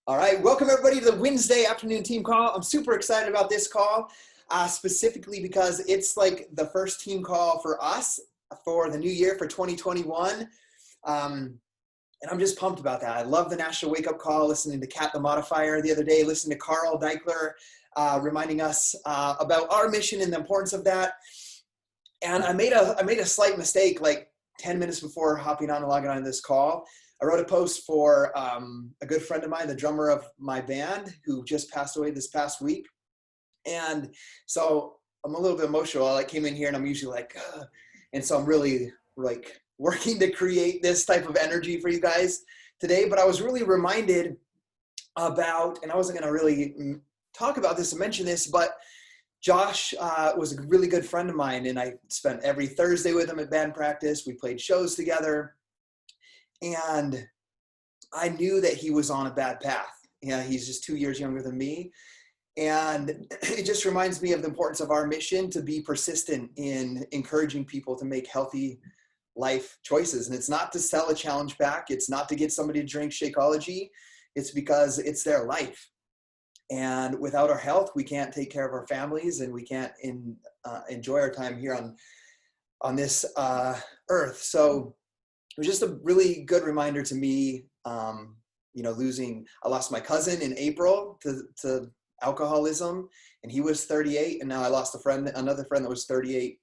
All right, welcome everybody to the Wednesday afternoon team call. I'm super excited about this call, specifically because it's like the first team call for us for the new year for 2021. And I'm just pumped about that. I love the National Wake Up Call, listening to Kat the Modifier the other day, listening to Carl Deichler reminding us about our mission and the importance of that. And I made a slight mistake like 10 minutes before hopping on and logging on this call. I wrote a post for a good friend of mine, the drummer of my band, who just passed away this past week. And so I'm a little bit emotional. I came in here and I'm usually like, ugh. And so I'm really like working to create this type of energy for you guys today. But I was really reminded about, and I wasn't going to really talk about this and mention this, but Josh was a really good friend of mine, and I spent every Thursday with him at band practice. We played shows together. And I knew that he was on a bad path. Yeah, he's just 2 years younger than me. And it just reminds me of the importance of our mission to be persistent in encouraging people to make healthy life choices. And it's not to sell a challenge back. It's not to get somebody to drink Shakeology. It's because it's their life. And without our health, we can't take care of our families, and we can't enjoy our time here on this earth. So it was just a really good reminder to me, I lost my cousin in April to alcoholism, and he was 38. And now I lost another friend that was 38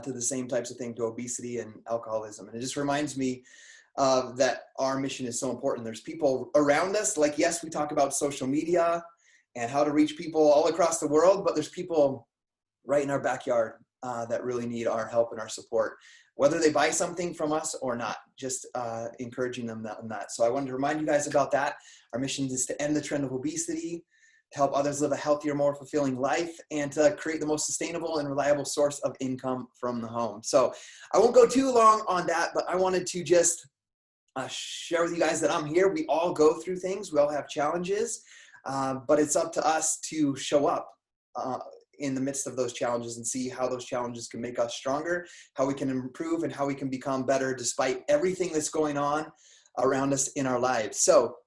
to the same types of thing, to obesity and alcoholism. And it just reminds me that our mission is so important. There's people around us, like, yes, we talk about social media and how to reach people all across the world, but there's people right in our backyard that really need our help and our support, whether they buy something from us or not, just encouraging them on that. So I wanted to remind you guys about that. Our mission is to end the trend of obesity, to help others live a healthier, more fulfilling life, and to create the most sustainable and reliable source of income from the home. So I won't go too long on that, but I wanted to just share with you guys that I'm here. We all go through things. We all have challenges, but it's up to us to show up in the midst of those challenges and see how those challenges can make us stronger, how we can improve, and how we can become better despite everything that's going on around us in our lives. So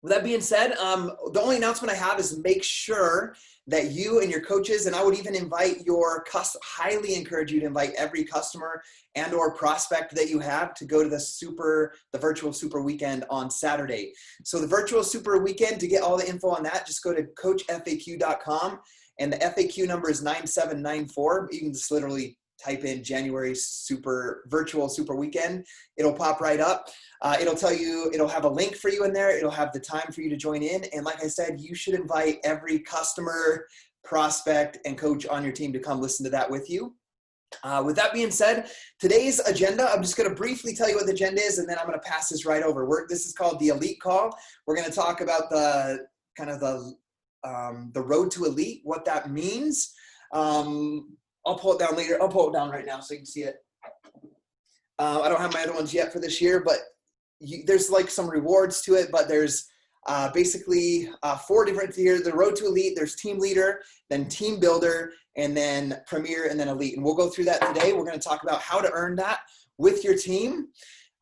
with that being said, the only announcement I have is make sure that you and your coaches, and I would even invite highly encourage you to invite every customer and or prospect that you have to go to the virtual super weekend on Saturday. So the virtual super weekend, to get all the info on that, just go to coachfaq.com. And the FAQ number is 9794. You can just literally type in January virtual super weekend. It'll pop right up. It'll tell you, it'll have a link for you in there. It'll have the time for you to join in. And like I said, you should invite every customer, prospect, and coach on your team to come listen to that with you. With that being said, today's agenda, I'm just going to briefly tell you what the agenda is, and then I'm going to pass this right over. This is called the Elite Call. We're going to talk about the road to elite, what that means. I'll pull it down later. I'll pull it down right now so you can see it. I don't have my other ones yet for this year, but there's like some rewards to it, but there's basically 4 different tiers. The road to elite, there's team leader, then team builder, and then premier, and then elite. And we'll go through that today. We're going to talk about how to earn that with your team.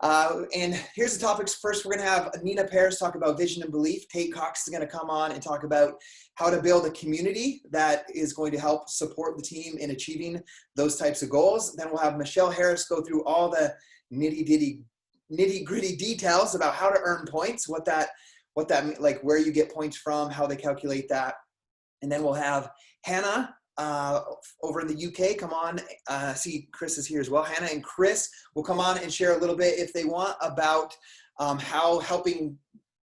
And here's the topics. First, we're going to have Nina Paris talk about vision and belief. Tate Cox is going to come on and talk about how to build a community that is going to help support the team in achieving those types of goals. Then we'll have Michelle Harris go through all the nitty-gritty details about how to earn points, what that like where you get points from, how they calculate that. And then we'll have Hannah over in the UK come on. See Chris is here as well. Hannah and Chris will come on and share a little bit, if they want, about how helping,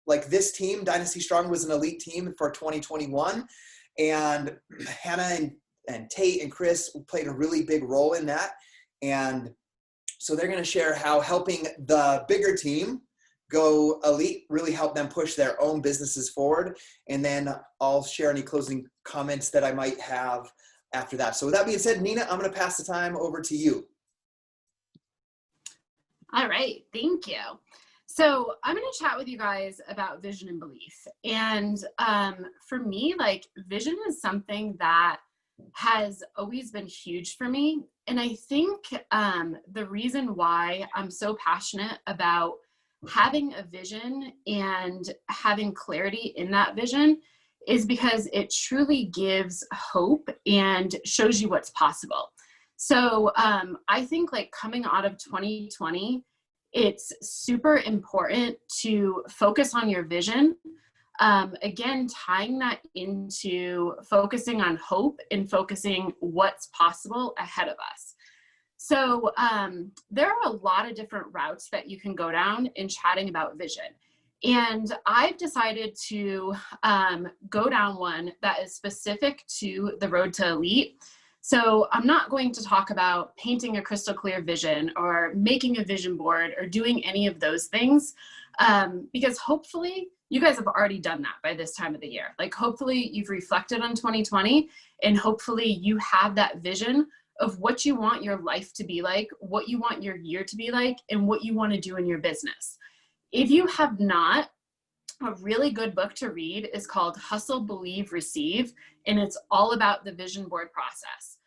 like, this team, Dynasty Strong, was an elite team for 2021. And Hannah and Tate and Chris played a really big role in that. And so they're going to share how helping the bigger team go elite really helped them push their own businesses forward. And then I'll share any closing comments that I might have after that. So with that being said, Nina, I'm going to pass the time over to you. All right. Thank you. So I'm going to chat with you guys about vision and belief. And for me, like, vision is something that has always been huge for me. And I think the reason why I'm so passionate about having a vision and having clarity in that vision is because it truly gives hope and shows you what's possible. So I think like coming out of 2020, it's super important to focus on your vision. Again, tying that into focusing on hope and focusing what's possible ahead of us. So there are a lot of different routes that you can go down in chatting about vision. And I've decided to go down one that is specific to the road to elite. So I'm not going to talk about painting a crystal clear vision or making a vision board or doing any of those things, because hopefully you guys have already done that by this time of the year. Like hopefully you've reflected on 2020 and hopefully you have that vision of what you want your life to be like, what you want your year to be like, and what you want to do in your business. If you have not, a really good book to read is called Hustle, Believe, Receive, and it's all about the vision board process.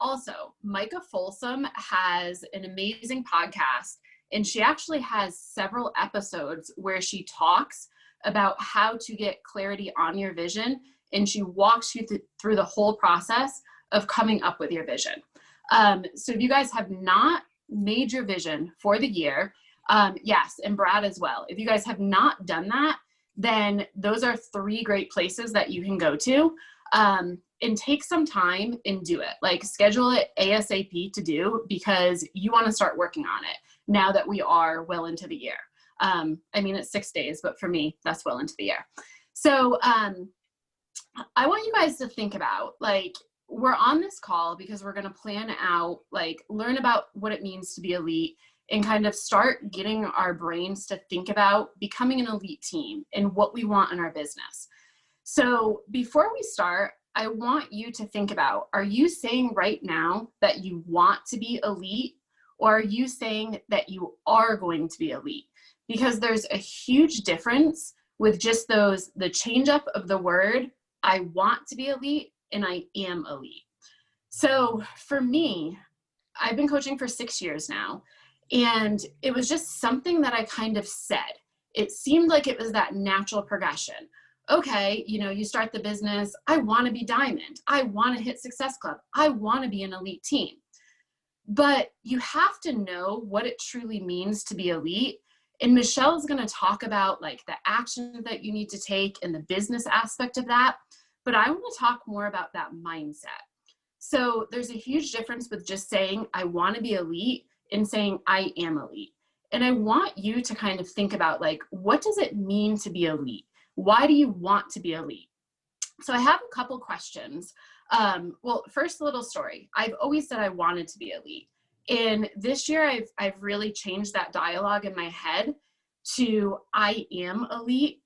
Also, Micah Folsom has an amazing podcast, and she actually has several episodes where she talks about how to get clarity on your vision, and she walks you through the whole process of coming up with your vision. So if you guys have not made your vision for the year, yes, and Brad as well, if you guys have not done that, then those are 3 great places that you can go to, and take some time and do it. Like schedule it ASAP to do, because you want to start working on it now that we are well into the year. I mean, it's 6 days, but for me, that's well into the year. So I want you guys to think about, like, we're on this call because we're going to plan out, like, learn about what it means to be elite and kind of start getting our brains to think about becoming an elite team and what we want in our business. So before we start, I want you to think about, are you saying right now that you want to be elite, or are you saying that you are going to be elite? Because there's a huge difference with just the change up of the word, I want to be elite, and I am elite. So for me, I've been coaching for 6 years now, and it was just something that I kind of said. It seemed like it was that natural progression. Okay, you start the business, I want to be diamond, I want to hit Success Club, I want to be an elite team. But you have to know what it truly means to be elite. And Michelle's going to talk about like the action that you need to take and the business aspect of that. But I want to talk more about that mindset. So there's a huge difference with just saying, I want to be elite, and saying, I am elite. And I want you to kind of think about, like, what does it mean to be elite? Why do you want to be elite? So I have a couple questions. Well, first, a little story. I've always said I wanted to be elite. And this year, I've really changed that dialogue in my head to I am elite.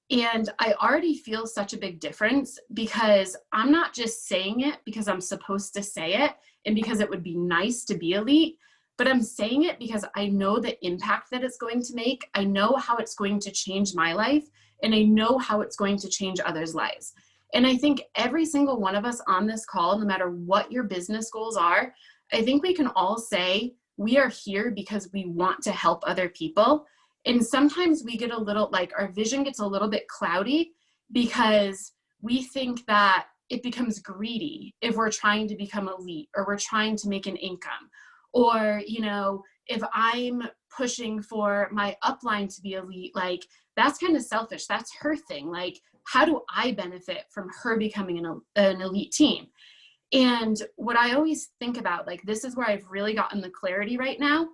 And I already feel such a big difference, because I'm not just saying it because I'm supposed to say it and because it would be nice to be elite, but I'm saying it because I know the impact that it's going to make. I know how it's going to change my life, and I know how it's going to change others' lives. And I think every single one of us on this call, no matter what your business goals are, I think we can all say we are here because we want to help other people. And sometimes we get a little, like, our vision gets a little bit cloudy because we think that it becomes greedy if we're trying to become elite, or we're trying to make an income. Or, if I'm pushing for my upline to be elite, like, that's kind of selfish. That's her thing. Like, how do I benefit from her becoming an elite team? And what I always think about, like, this is where I've really gotten the clarity right now.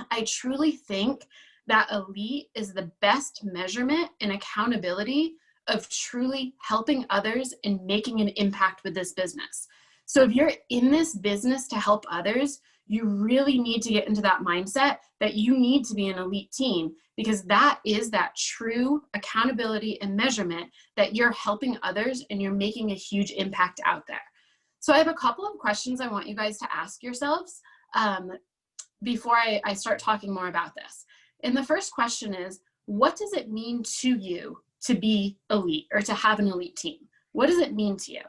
I truly think that elite is the best measurement and accountability of truly helping others and making an impact with this business. So if you're in this business to help others, you really need to get into that mindset that you need to be an elite team, because that is that true accountability and measurement that you're helping others and you're making a huge impact out there. So I have a couple of questions I want you guys to ask yourselves before I start talking more about this. And the first question is, what does it mean to you to be elite, or to have an elite team? What does it mean to you?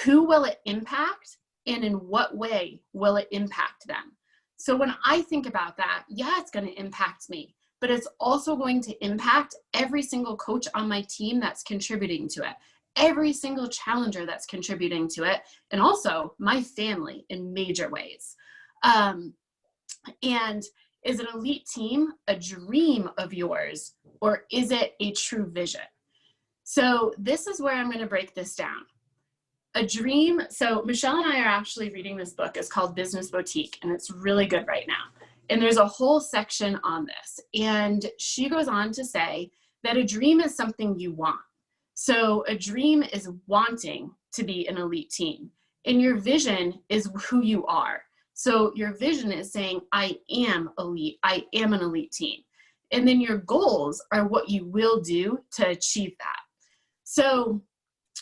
Who will it impact, and in what way will it impact them? So when I think about that, yeah, it's going to impact me. but it's also going to impact every single coach on my team that's contributing to it, every single challenger that's contributing to it, and also my family in major ways. And is an elite team a dream of yours, or is it a true vision? So this is where I'm going to break this down. A dream. So Michelle and I are actually reading this book. It's called Business Boutique, and it's really good right now. And there's a whole section on this. And she goes on to say that a dream is something you want. So a dream is wanting to be an elite team. And your vision is who you are. So your vision is saying, I am elite. I am an elite team. And then your goals are what you will do to achieve that. So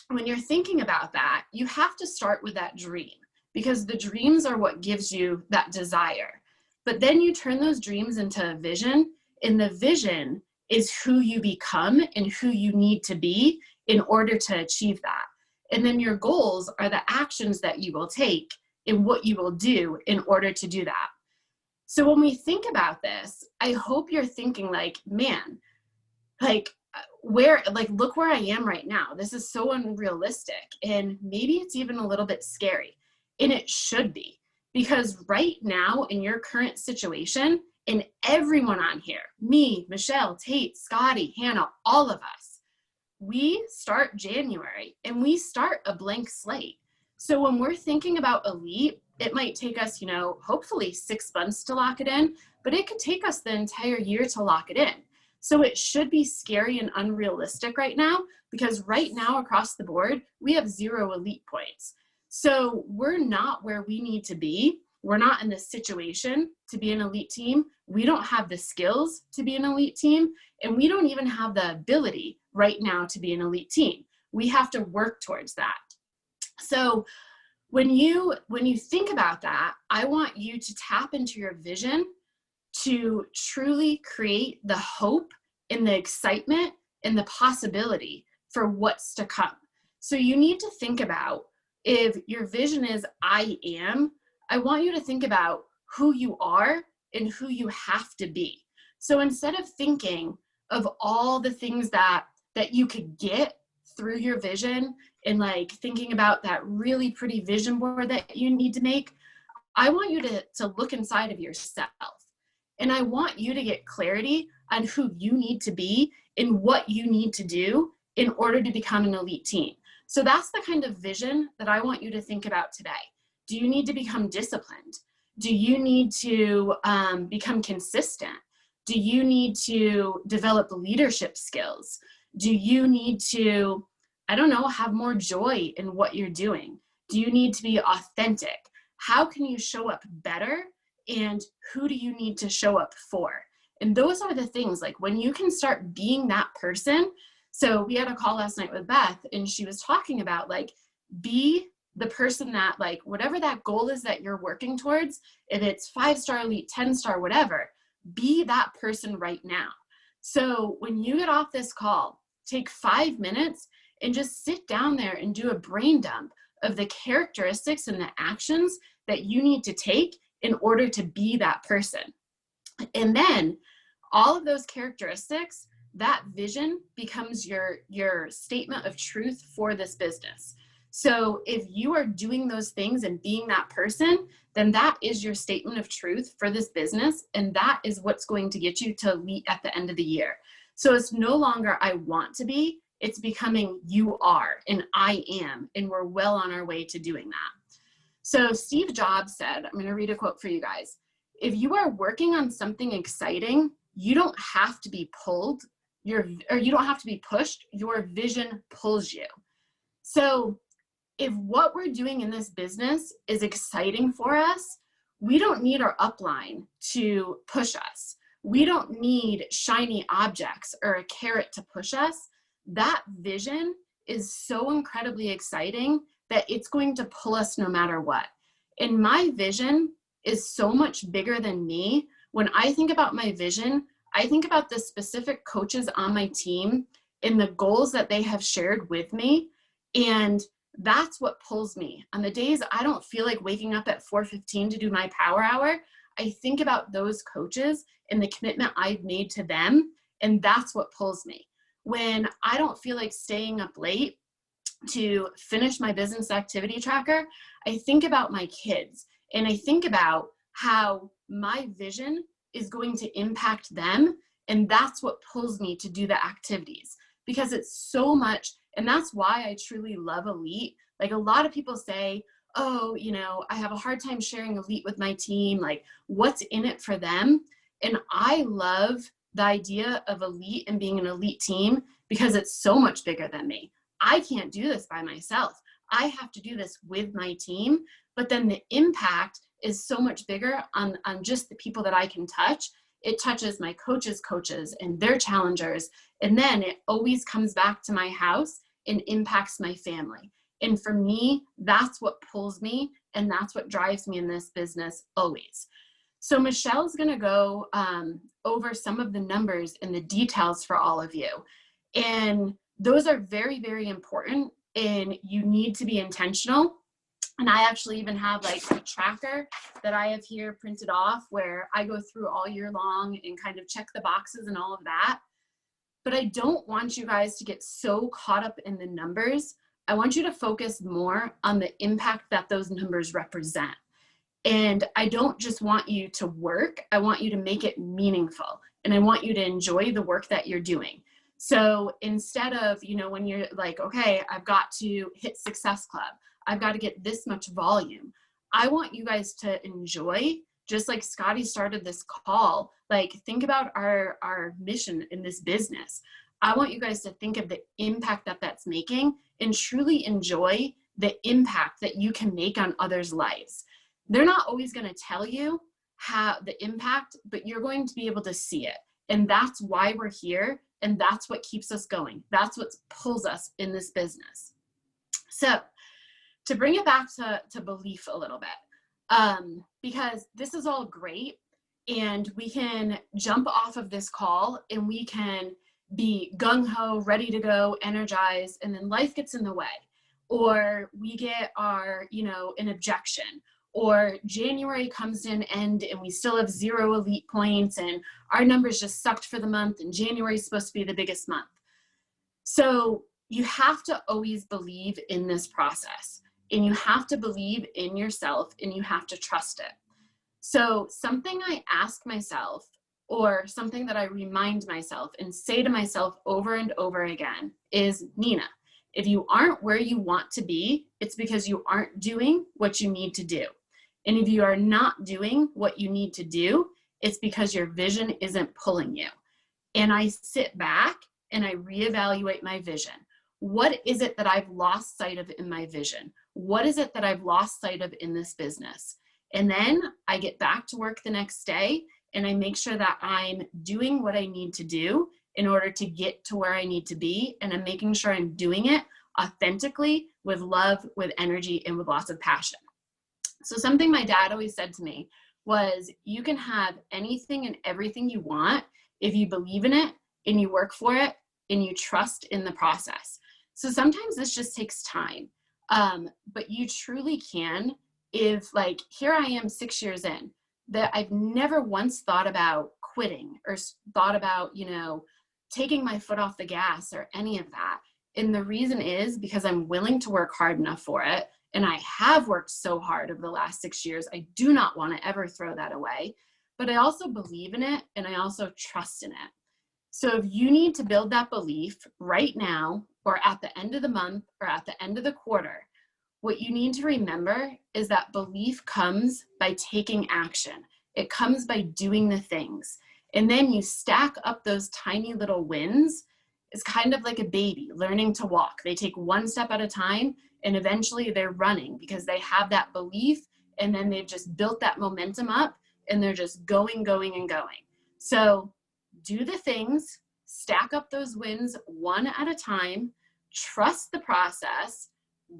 when you're thinking about that, you have to start with that dream, because the dreams are what gives you that desire. But then you turn those dreams into a vision, and the vision is who you become and who you need to be in order to achieve that. And then your goals are the actions that you will take and what you will do in order to do that. So when we think about this, I hope you're thinking like, man, like look where I am right now. This is so unrealistic. And maybe it's even a little bit scary. And it should be, because right now in your current situation, and everyone on here, me, Michelle, Tate, Scotty, Hannah, all of us, we start January and we start a blank slate. So when we're thinking about elite, it might take us, hopefully 6 months to lock it in, but it could take us the entire year to lock it in. So it should be scary and unrealistic right now, because right now across the board, we have 0 elite points. So we're not where we need to be. We're not in the situation to be an elite team. We don't have the skills to be an elite team, and we don't even have the ability right now to be an elite team. We have to work towards that. So when you think about that, I want you to tap into your vision to truly create the hope and the excitement and the possibility for what's to come. So you need to think about, if your vision is I am, I want you to think about who you are and who you have to be. So instead of thinking of all the things that you could get through your vision, and like thinking about that really pretty vision board that you need to make, I want you to look inside of yourself. And I want you to get clarity on who you need to be and what you need to do in order to become an elite team. So that's the kind of vision that I want you to think about today. Do you need to become disciplined? Do you need to become consistent? Do you need to develop leadership skills? Do you need to, have more joy in what you're doing? Do you need to be authentic? How can you show up better? And who do you need to show up for? And those are the things, like when you can start being that person. So we had a call last night with Beth, and she was talking about be the person that whatever that goal is that you're working towards, if it's 5-star elite, 10-star, whatever, be that person right now. So when you get off this call, take 5 minutes and just sit down there and do a brain dump of the characteristics and the actions that you need to take in order to be that person. And then all of those characteristics, that vision becomes your statement of truth for this business. So if you are doing those things and being that person, then that is your statement of truth for this business. And that is what's going to get you to elite at the end of the year. So it's no longer I want to be, it's becoming you are and I am, and we're well on our way to doing that. So Steve Jobs said, I'm going to read a quote for you guys. If you are working on something exciting, you don't have to be pulled, you don't have to be pushed, your vision pulls you. So if what we're doing in this business is exciting for us, we don't need our upline to push us. We don't need shiny objects or a carrot to push us. That vision is so incredibly exciting that it's going to pull us no matter what. And my vision is so much bigger than me. When I think about my vision, I think about the specific coaches on my team and the goals that they have shared with me. And that's what pulls me. On the days I don't feel like waking up at 4:15 to do my power hour, I think about those coaches and the commitment I've made to them, and that's what pulls me. When I don't feel like staying up late to finish my business activity tracker, I think about my kids, and I think about how my vision is going to impact them. And that's what pulls me to do the activities, because it's so much. And that's why I truly love Elite. Like, a lot of people say, oh, I have a hard time sharing Elite with my team. Like, what's in it for them? And I love the idea of Elite and being an elite team because it's so much bigger than me. I can't do this by myself. I have to do this with my team, but then the impact is so much bigger on just the people that I can touch. It touches my coaches' coaches and their challengers. And then it always comes back to my house and impacts my family. And for me, that's what pulls me, and that's what drives me in this business always. So Michelle's going to go over some of the numbers and the details for all of you. And those are very, very important, and you need to be intentional. And I actually even have like a tracker that I have here printed off where I go through all year long and kind of check the boxes and all of that. But I don't want you guys to get so caught up in the numbers. I want you to focus more on the impact that those numbers represent. And I don't just want you to work, I want you to make it meaningful. And I want you to enjoy the work that you're doing. So instead of, when you're like, okay, I've got to hit Success Club, I've got to get this much volume, I want you guys to enjoy, just like Scotty started this call, like think about our mission in this business. I want you guys to think of the impact that that's making and truly enjoy the impact that you can make on others' lives. They're not always going to tell you how the impact, but you're going to be able to see it. And that's why we're here. And that's what keeps us going. That's what pulls us in this business. So to bring it back to belief a little bit, because this is all great and we can jump off of this call and we can be gung-ho, ready to go, energized, and then life gets in the way. Or we get an objection, or January comes to an end and we still have 0 elite points and our numbers just sucked for the month and January is supposed to be the biggest month. So you have to always believe in this process, and you have to believe in yourself, and you have to trust it. So something I ask myself, or something that I remind myself and say to myself over and over again is, Nina, if you aren't where you want to be, it's because you aren't doing what you need to do. And if you are not doing what you need to do, it's because your vision isn't pulling you. And I sit back and I reevaluate my vision. What is it that I've lost sight of in my vision? What is it that I've lost sight of in this business? And then I get back to work the next day and I make sure that I'm doing what I need to do in order to get to where I need to be. And I'm making sure I'm doing it authentically, with love, with energy, and with lots of passion. So something my dad always said to me was, you can have anything and everything you want if you believe in it and you work for it and you trust in the process. So sometimes this just takes time, but you truly can. If, like, here I am 6 years in, that I've never once thought about quitting or thought about, taking my foot off the gas or any of that. And the reason is because I'm willing to work hard enough for it. And I have worked so hard over the last 6 years. I do not want to ever throw that away, but I also believe in it and I also trust in it. So if you need to build that belief right now, or at the end of the month, or at the end of the quarter, what you need to remember is that belief comes by taking action. It comes by doing the things. And then you stack up those tiny little wins. It's kind of like a baby learning to walk. They take one step at a time, and eventually they're running because they have that belief, and then they've just built that momentum up, and they're just going, going, and going. So do the things, stack up those wins one at a time, trust the process,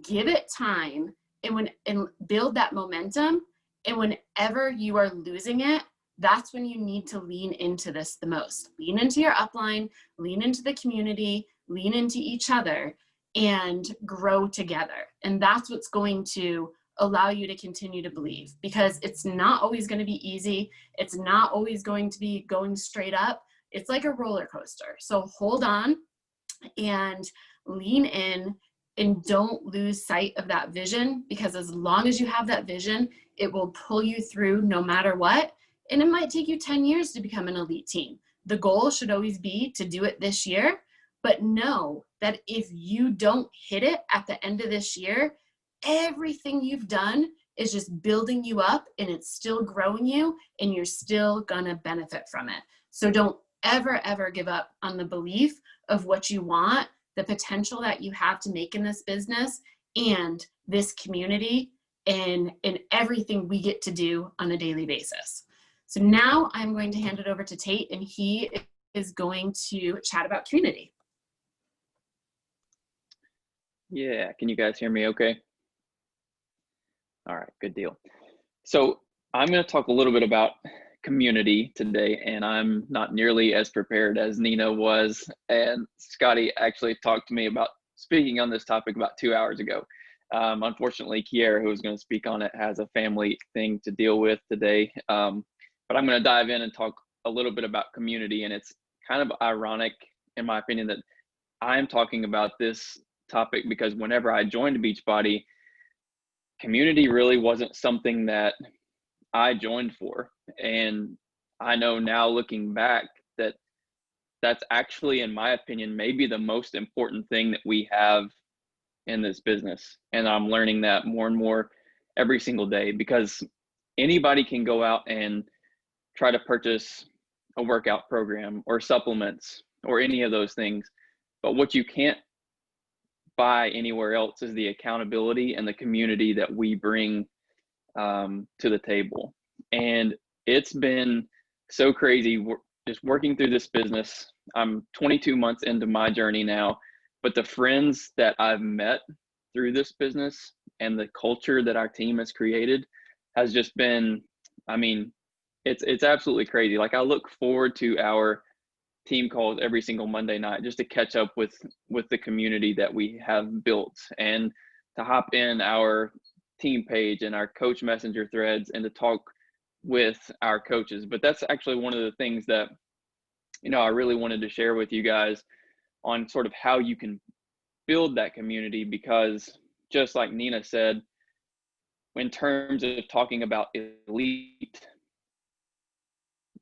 give it time, and build that momentum. And whenever you are losing it, that's when you need to lean into this the most. Lean into your upline, lean into the community, lean into each other, and grow together. And that's what's going to allow you to continue to believe, because it's not always going to be easy. It's not always going to be going straight up. It's like a roller coaster. So hold on and lean in and don't lose sight of that vision, because as long as you have that vision, it will pull you through no matter what. And it might take you 10 years to become an elite team. The goal should always be to do it this year, but know that if you don't hit it at the end of this year, everything you've done is just building you up, and it's still growing you, and you're still gonna benefit from it. So don't ever give up on the belief of what you want, the potential that you have to make in this business and this community, and in everything we get to do on a daily basis. So now I'm going to hand it over to Tate, and he is going to chat about community. Yeah, can you guys hear me okay? All right, good deal. So I'm going to talk a little bit about community today, and I'm not nearly as prepared as Nina was, and Scotty actually talked to me about speaking on this topic about 2 hours ago. Unfortunately, Kiera, who was going to speak on it, has a family thing to deal with today, but I'm going to dive in and talk a little bit about community. And it's kind of ironic, in my opinion, that I'm talking about this topic because whenever I joined Beachbody, community really wasn't something that I joined for. And I know now, looking back, that that's actually, in my opinion, maybe the most important thing that we have in this business. And I'm learning that more and more every single day, because anybody can go out and try to purchase a workout program or supplements or any of those things. But what you can't buy anywhere else is the accountability and the community that we bring to the table. And it's been so crazy just working through this business. I'm 22 months into my journey now, but the friends that I've met through this business and the culture that our team has created has just been, I mean, it's absolutely crazy. Like, I look forward to our team calls every single Monday night just to catch up with the community that we have built, and to hop in our team page and our coach messenger threads and to talk with our coaches. But that's actually one of the things that, you know, I really wanted to share with you guys on sort of how you can build that community, because just like Nina said, in terms of talking about elite,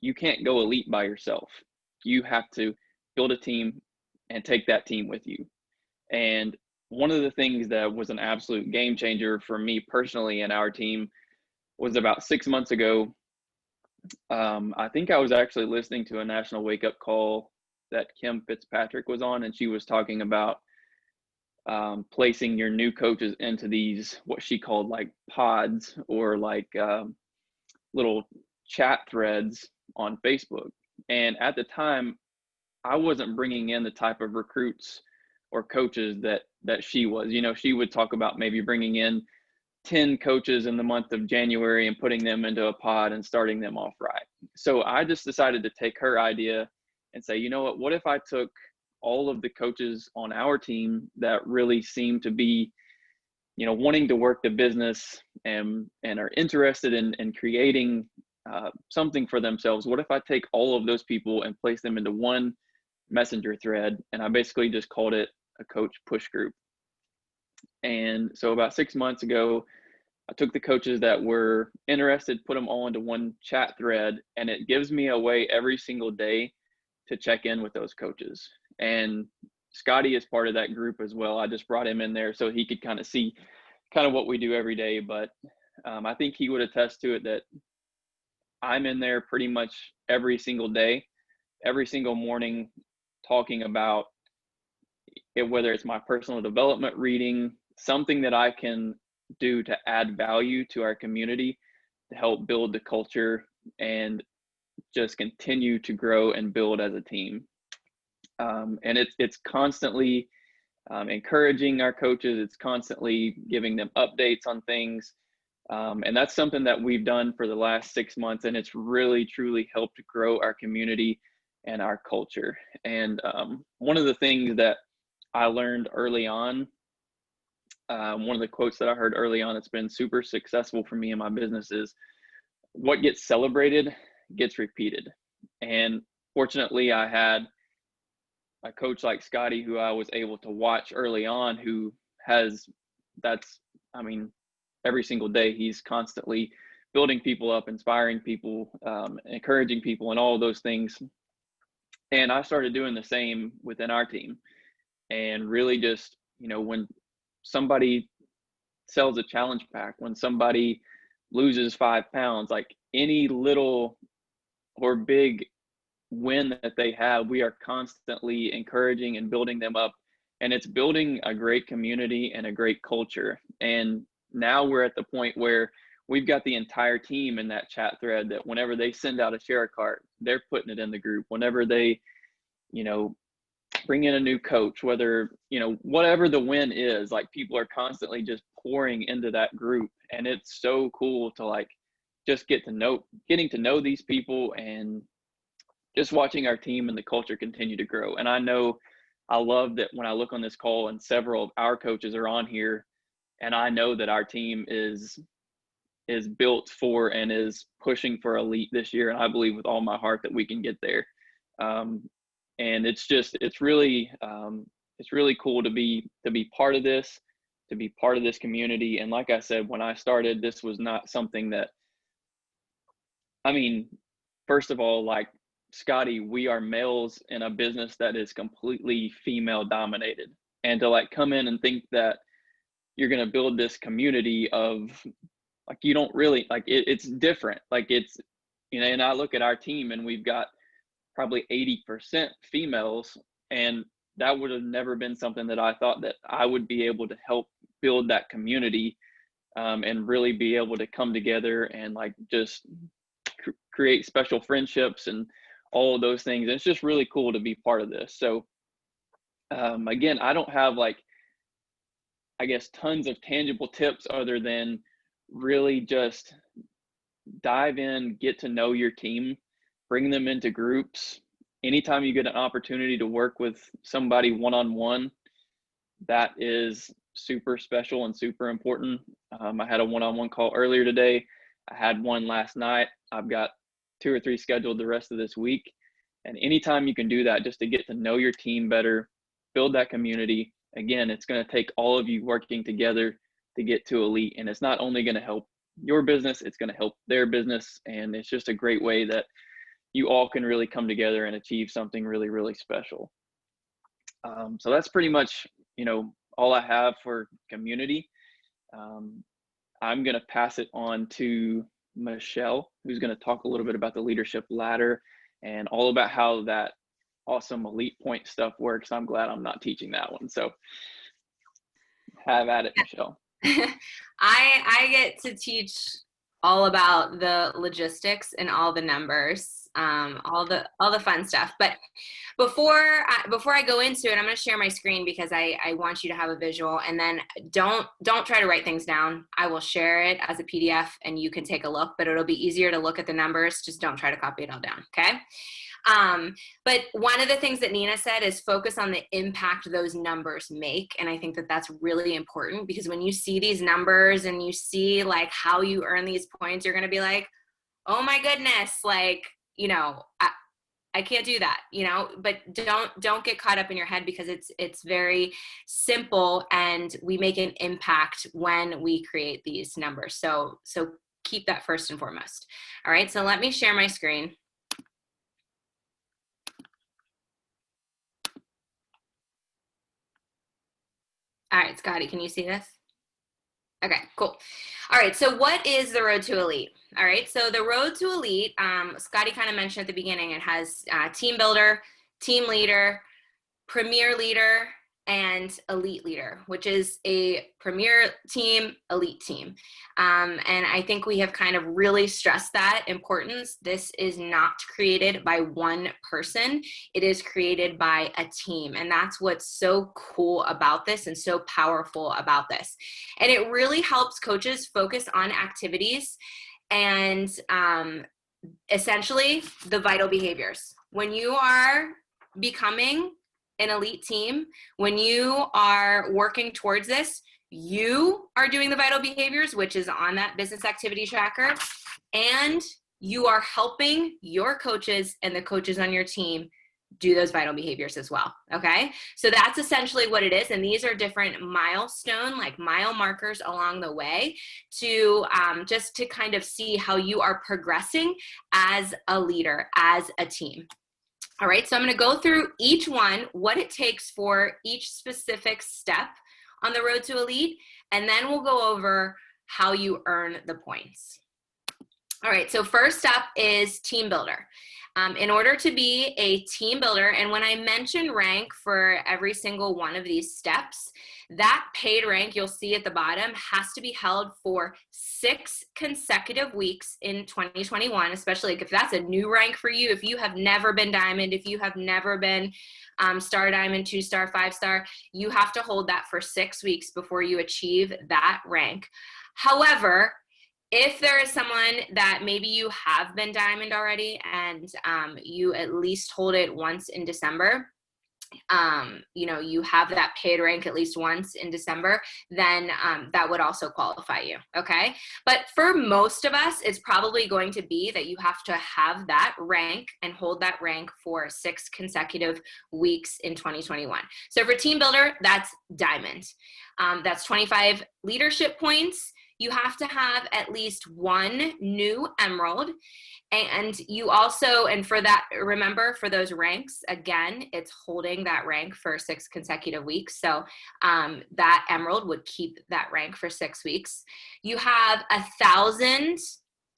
you can't go elite by yourself. You have to build a team and take that team with you. And one of the things that was an absolute game changer for me personally and our team was about 6 months ago. I think I was actually listening to a national wake up call that Kim Fitzpatrick was on, and she was talking about placing your new coaches into these, what she called like pods, or like little chat threads on Facebook. And at the time, I wasn't bringing in the type of recruits or coaches that she was. You know, she would talk about maybe bringing in 10 coaches in the month of January and putting them into a pod and starting them off right. So I just decided to take her idea and say, you know what if I took all of the coaches on our team that really seem to be, you know, wanting to work the business and are interested in creating something for themselves. What if I take all of those people and place them into one messenger thread? And I basically just called it a coach push group. And so about 6 months ago, I took the coaches that were interested, put them all into one chat thread, and it gives me a way every single day to check in with those coaches. And Scotty is part of that group as well. I just brought him in there so he could kind of see kind of what we do every day. But I think he would attest to it that I'm in there pretty much every single day, every single morning, talking about it, whether it's my personal development reading, something that I can do to add value to our community, to help build the culture and just continue to grow and build as a team. And it's constantly encouraging our coaches. It's constantly giving them updates on things. And that's something that we've done for the last 6 months, and it's really, truly helped grow our community and our culture. And one of the things that I learned early on one of the quotes that I heard early on that's been super successful for me in my business is, what gets celebrated gets repeated. And fortunately, I had a coach like Scotty, who I was able to watch early on, who has, every single day, he's constantly building people up, inspiring people, encouraging people, and all of those things. And I started doing the same within our team. And really just, when somebody sells a challenge pack, when somebody loses 5 pounds, like any little or big win that they have, we are constantly encouraging and building them up. And it's building a great community and a great culture. And now we're at the point where we've got the entire team in that chat thread, that whenever they send out a share cart, they're putting it in the group. Whenever they, bring in a new coach, whether, whatever the win is, like, people are constantly just pouring into that group. And it's so cool to like just getting to know these people, and just watching our team and the culture continue to grow. And I love that when I look on this call and several of our coaches are on here, and I know that our team is built for and is pushing for elite this year. And I believe with all my heart that we can get there. And it's really cool to be part of this, to be part of this community. And like I said, when I started, this was not something that, first of all, like Scotty, we are males in a business that is completely female dominated. And to like come in and think that you're going to build this community of, like, you don't really, like, it's different. Like, it's, and I look at our team and we've got probably 80% females, and that would have never been something that I thought that I would be able to help build that community, and really be able to come together and like just create special friendships and all of those things. And it's just really cool to be part of this. So again, I don't have tons of tangible tips other than really just dive in, get to know your team, bring them into groups. Anytime you get an opportunity to work with somebody one-on-one, that is super special and super important. I had a one-on-one call earlier today. I had one last night. I've got 2 or 3 scheduled the rest of this week. And anytime you can do that, just to get to know your team better, build that community. Again, it's going to take all of you working together to get to elite. And it's not only going to help your business, it's going to help their business. And it's just a great way that you all can really come together and achieve something really, really special. So that's pretty much, all I have for community. I'm going to pass it on to Michelle, who's going to talk a little bit about the leadership ladder and all about how that awesome elite point stuff works. I'm glad I'm not teaching that one. So have at it, Michelle. I get to teach all about the logistics and all the numbers, all the fun stuff. But before I go into it, I'm going to share my screen because I want you to have a visual, and then don't try to write things down. I will share it as a PDF and you can take a look, but it'll be easier to look at the numbers. Just don't try to copy it all down. Okay. But one of the things that Nina said is focus on the impact those numbers make. And I think that that's really important, because when you see these numbers and you see like how you earn these points, you're going to be like, oh my goodness, like, I can't do that, but don't get caught up in your head, because it's very simple and we make an impact when we create these numbers. So keep that first and foremost. All right. So let me share my screen. All right, Scotty, can you see this? Okay, cool. All right, so what is the road to elite? All right, so the road to elite, Scotty kind of mentioned at the beginning, it has team builder, team leader, premier leader, and elite leader, which is a premier team, elite team. And I think we have kind of really stressed that importance. This is not created by one person. It is created by a team. And that's what's so cool about this and so powerful about this. And it really helps coaches focus on activities and essentially the vital behaviors. When you are becoming an elite team, when you are working towards this, you are doing the vital behaviors, which is on that business activity tracker, and you are helping your coaches and the coaches on your team do those vital behaviors as well. Okay. So that's essentially what it is. And these are different milestone, like mile markers along the way to just to kind of see how you are progressing as a leader, as a team. All right. So I'm going to go through each one, what it takes for each specific step on the road to elite. And then we'll go over how you earn the points. All right. So first up is team builder. In order to be a team builder, and when I mention rank for every single one of these steps, that paid rank you'll see at the bottom has to be held for 6 consecutive weeks in 2021, especially if that's a new rank for you. If you have never been diamond, if you have never been star diamond, 2-star, 5-star, you have to hold that for 6 weeks before you achieve that rank. However, if there is someone that maybe you have been diamond already and you at least hold it once in December, you have that paid rank at least once in December, then that would also qualify you, okay? But for most of us, it's probably going to be that you have to have that rank and hold that rank for 6 consecutive weeks in 2021. So for team builder, that's diamond. That's 25 leadership points. You have to have at least 1 new emerald. And you also, and for that, remember for those ranks, again, it's holding that rank for 6 consecutive weeks. So that emerald would keep that rank for 6 weeks. You have 1,000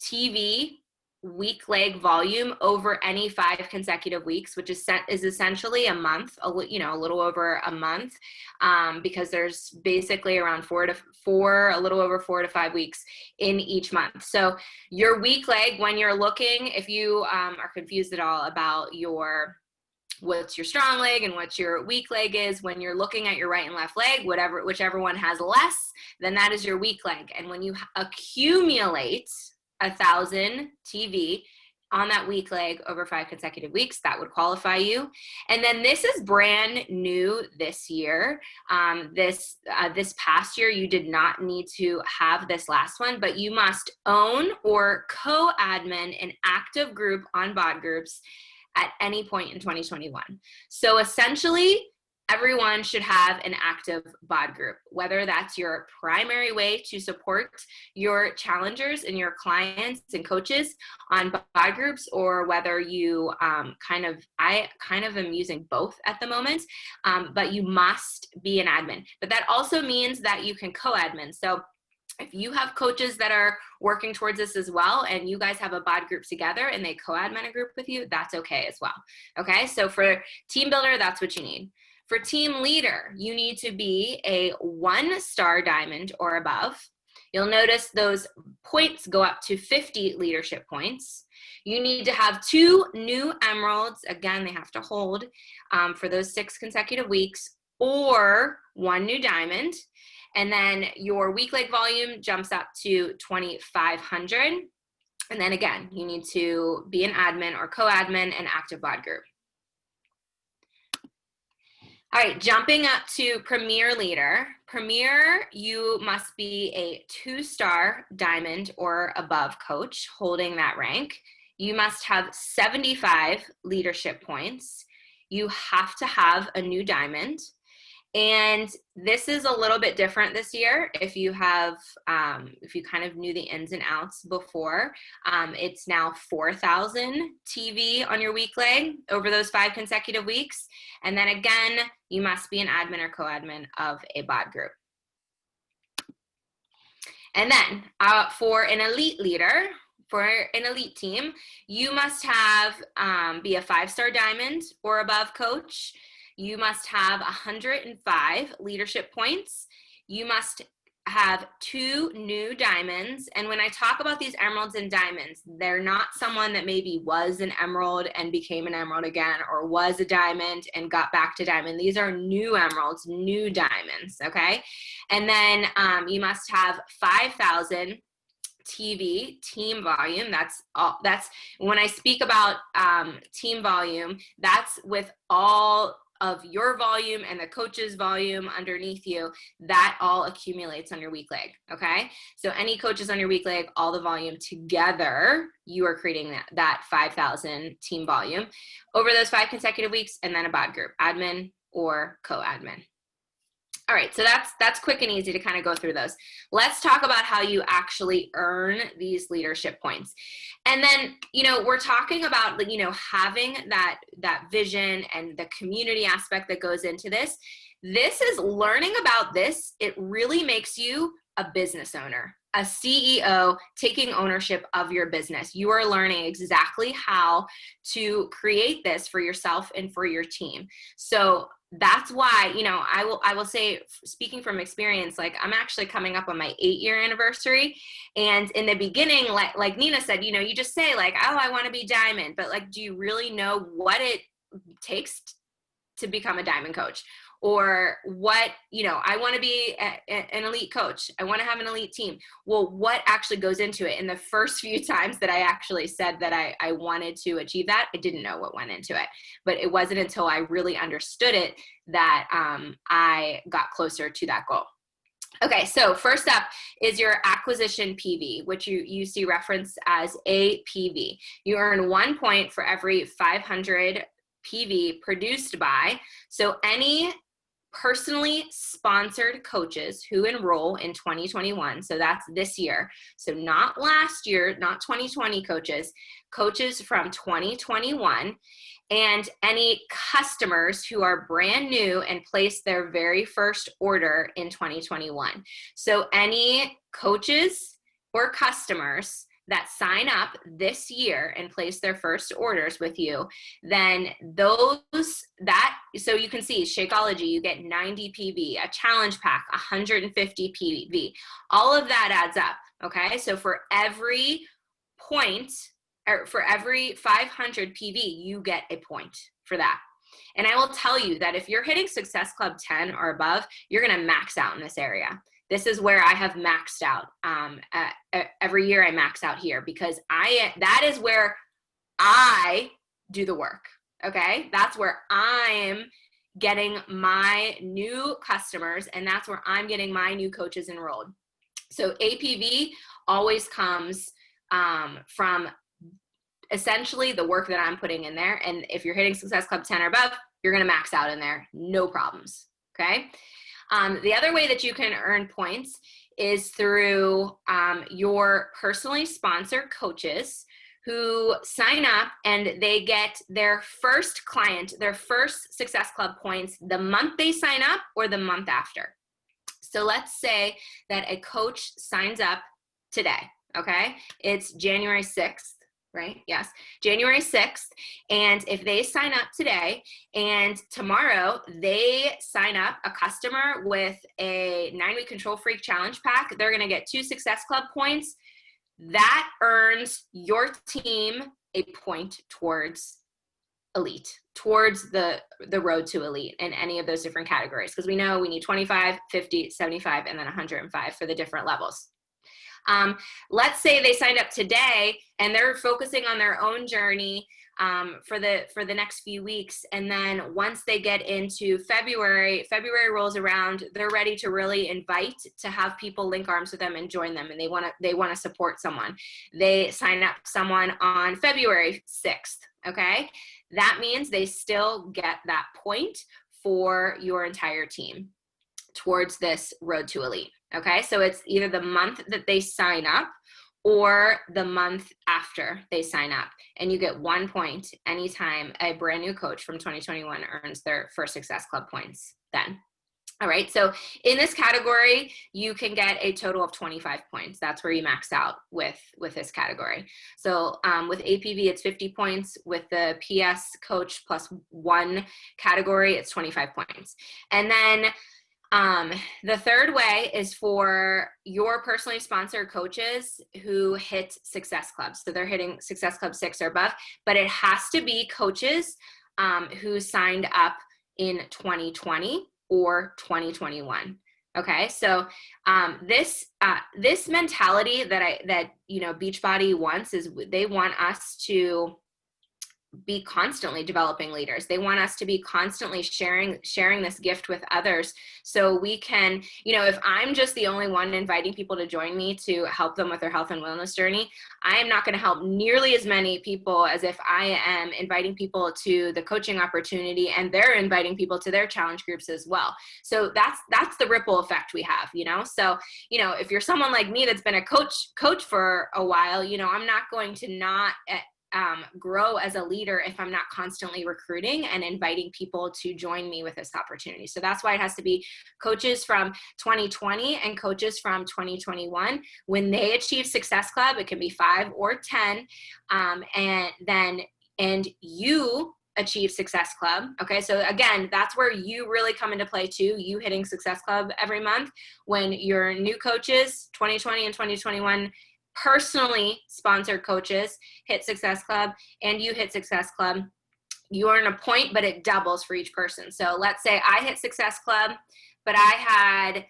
TV week leg volume over any 5 consecutive weeks, which is essentially a month, a little over a month, because there's basically around a little over 4 to 5 weeks in each month. So your week leg, when you're looking, if you are confused at all about what's your strong leg and what your weak leg is, when you're looking at your right and left leg, whichever one has less, then that is your weak leg. And when you accumulate 1,000 TV on that week leg over 5 consecutive weeks, that would qualify you. And then this is brand new this year. This past year, you did not need to have this last one, but you must own or co-admin an active group on BOD groups at any point in 2021. So essentially, everyone should have an active BOD group, whether that's your primary way to support your challengers and your clients and coaches on BOD groups, or whether you I kind of am using both at the moment, but you must be an admin. But that also means that you can co-admin. So if you have coaches that are working towards this as well, and you guys have a BOD group together and they co-admin a group with you, that's okay as well. Okay, so for team builder, that's what you need. For team leader, you need to be a 1-star diamond or above. You'll notice those points go up to 50 leadership points. You need to have 2 new emeralds. Again, they have to hold for those 6 consecutive weeks, or 1 new diamond. And then your week leg volume jumps up to 2,500. And then again, you need to be an admin or co-admin and active BOD group. All right, jumping up to Premier Leader. Premier, you must be a 2-star diamond or above coach holding that rank. You must have 75 leadership points. You have to have a new diamond. And this is a little bit different this year. If you have, if you kind of knew the ins and outs before, it's now 4,000 TV on your week leg over those 5 consecutive weeks. And then again, you must be an admin or co-admin of a BOD group. And then for an elite leader, for an elite team, you must have be a 5-star diamond or above coach. You must have 105 leadership points. You must have 2 new diamonds. And when I talk about these emeralds and diamonds, they're not someone that maybe was an emerald and became an emerald again, or was a diamond and got back to diamond. These are new emeralds, new diamonds, okay? And then you must have 5,000 TV team volume. That's when I speak about team volume, that's with all of your volume and the coach's volume underneath you, that all accumulates on your weak leg, okay? So any coaches on your weak leg, all the volume together, you are creating that 5,000 team volume over those 5 consecutive weeks, and then a bod group, admin or co-admin. All right, so that's quick and easy to kind of go through those. Let's talk about how you actually earn these leadership points. And then, we're talking about, having that vision and the community aspect that goes into this. This is learning about this. It really makes you a business owner, a CEO taking ownership of your business. You are learning exactly how to create this for yourself and for your team. So that's why, I will say, speaking from experience, like I'm actually coming up on my 8-year anniversary. And in the beginning, like Nina said, you just say like, oh, I want to be diamond, but like, do you really know what it takes to become a diamond coach? Or what, I want to be an elite coach. I want to have an elite team. Well, what actually goes into it? And the first few times that I actually said that I wanted to achieve that, I didn't know what went into it. But it wasn't until I really understood it that I got closer to that goal. Okay, so first up is your acquisition PV, which you see referenced as APV. You earn 1 point for every 500 PV produced by. So any personally sponsored coaches who enroll in 2021, so that's this year, so not last year, not 2020 coaches from 2021, and any customers who are brand new and place their very first order in 2021. So any coaches or customers that sign up this year and place their first orders with you, then so you can see Shakeology, you get 90 PV, a challenge pack, 150 PV, all of that adds up, okay? So for every point, or for every 500 PV, you get a point for that. And I will tell you that if you're hitting Success Club 10 or above, you're gonna max out in this area. This is where I have maxed out. Every year I max out here because that is where I do the work, okay? That's where I'm getting my new customers, and that's where I'm getting my new coaches enrolled. So APV always comes from essentially the work that I'm putting in there. And if you're hitting Success Club 10 or above, you're gonna max out in there, no problems, okay? The other way that you can earn points is through your personally sponsored coaches who sign up and they get their first client, their first Success Club points the month they sign up or the month after. So let's say that a coach signs up today, okay? It's January 6th. Right? Yes. January 6th. And if they sign up today and tomorrow they sign up a customer with a 9-week Control Freak Challenge pack, they're going to get 2 Success Club points. That earns your team a point towards elite, towards the road to elite in any of those different categories. Because we know we need 25, 50, 75, and then 105 for the different levels. Let's say they signed up today and they're focusing on their own journey for the next few weeks, and then once they get into February rolls around, they're ready to really invite to have people link arms with them and join them, and they want to support someone. They sign up someone on February 6th. Okay, that means they still get that point for your entire team towards this road to elite. Okay, so it's either the month that they sign up or the month after they sign up, and you get 1 point anytime a brand new coach from 2021 earns their first Success Club points then. All right, so in this category, you can get a total of 25 points. That's where you max out with this category. So with APV, it's 50 points. With the PS coach plus 1 category, it's 25 points. And then the third way is for your personally sponsored coaches who hit Success Clubs. So they're hitting Success Club 6 or above, but it has to be coaches who signed up in 2020 or 2021. Okay, so this mentality that Beachbody wants is they want us to be constantly developing leaders. They want us to be constantly sharing this gift with others, so we can, if I'm just the only one inviting people to join me to help them with their health and wellness journey, I am not going to help nearly as many people as if I am inviting people to the coaching opportunity and they're inviting people to their challenge groups as well. So that's the ripple effect we have, So, if you're someone like me that's been a coach for a while, I'm not going to not grow as a leader if I'm not constantly recruiting and inviting people to join me with this opportunity. So that's why it has to be coaches from 2020 and coaches from 2021. When they achieve Success Club, it can be 5 or 10, and you achieve Success Club. Okay, so again, that's where you really come into play too. You hitting Success Club every month when your new coaches, 2020 and 2021. Personally sponsored coaches hit Success Club and you hit Success Club, you earn a point, but it doubles for each person. So let's say I hit Success Club, but I had,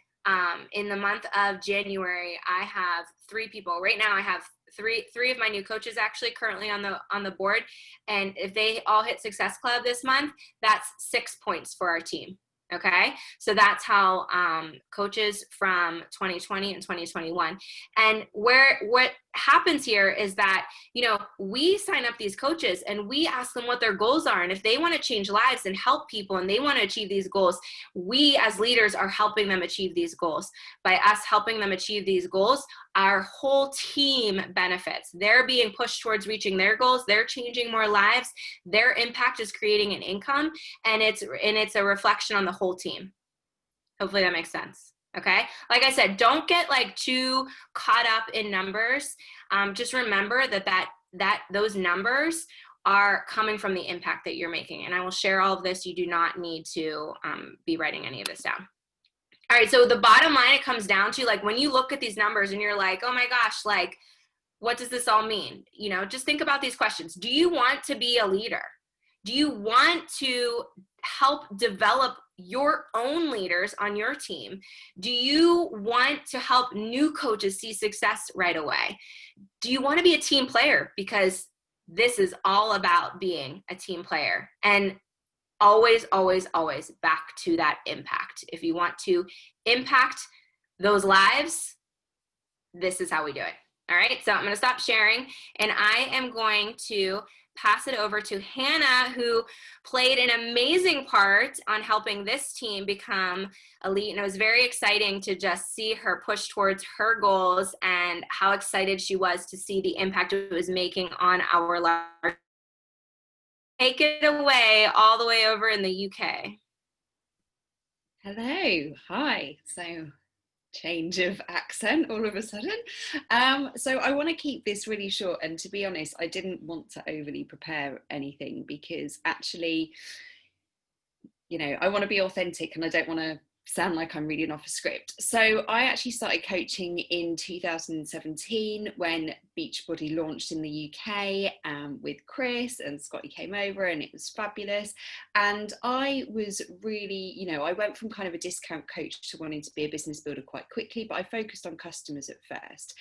in the month of January, I have 3 people. Right now I have three of my new coaches actually currently on the board. And if they all hit Success Club this month, that's 6 points for our team. Okay, so that's how coaches from 2020 and 2021. And what happens here is that, we sign up these coaches and we ask them what their goals are. And if they want to change lives and help people and they want to achieve these goals, we as leaders are helping them achieve these goals. By us helping them achieve these goals, our whole team benefits. They're being pushed towards reaching their goals. They're changing more lives. Their impact is creating an income, and it's a reflection on the whole team. Hopefully that makes sense. Okay. Like I said, don't get too caught up in numbers. Just remember that those numbers are coming from the impact that you're making. And I will share all of this. You do not need to be writing any of this down. All right, so the bottom line, it comes down to when you look at these numbers and you're like, oh my gosh, what does this all mean? Just think about these questions. Do you want to be a leader? Do you want to help develop your own leaders on your team? Do you want to help new coaches see success right away? Do you want to be a team player? Because this is all about being a team player. And always, always, always back to that impact. If you want to impact those lives, this is how we do it. All right, so I'm going to stop sharing and I am going to pass it over to Hannah, who played an amazing part on helping this team become elite. And it was very exciting to just see her push towards her goals and how excited she was to see the impact it was making on our lives. Take it away all the way over in the UK. Hello, hi. So change of accent all of a sudden. So I want to keep this really short, and to be honest, I didn't want to overly prepare anything because actually, I want to be authentic and I don't want to sound like I'm reading off a script. So I actually started coaching in 2017 when Beachbody launched in the UK with Chris, and Scotty came over and it was fabulous. And I was really, I went from kind of a discount coach to wanting to be a business builder quite quickly, but I focused on customers at first.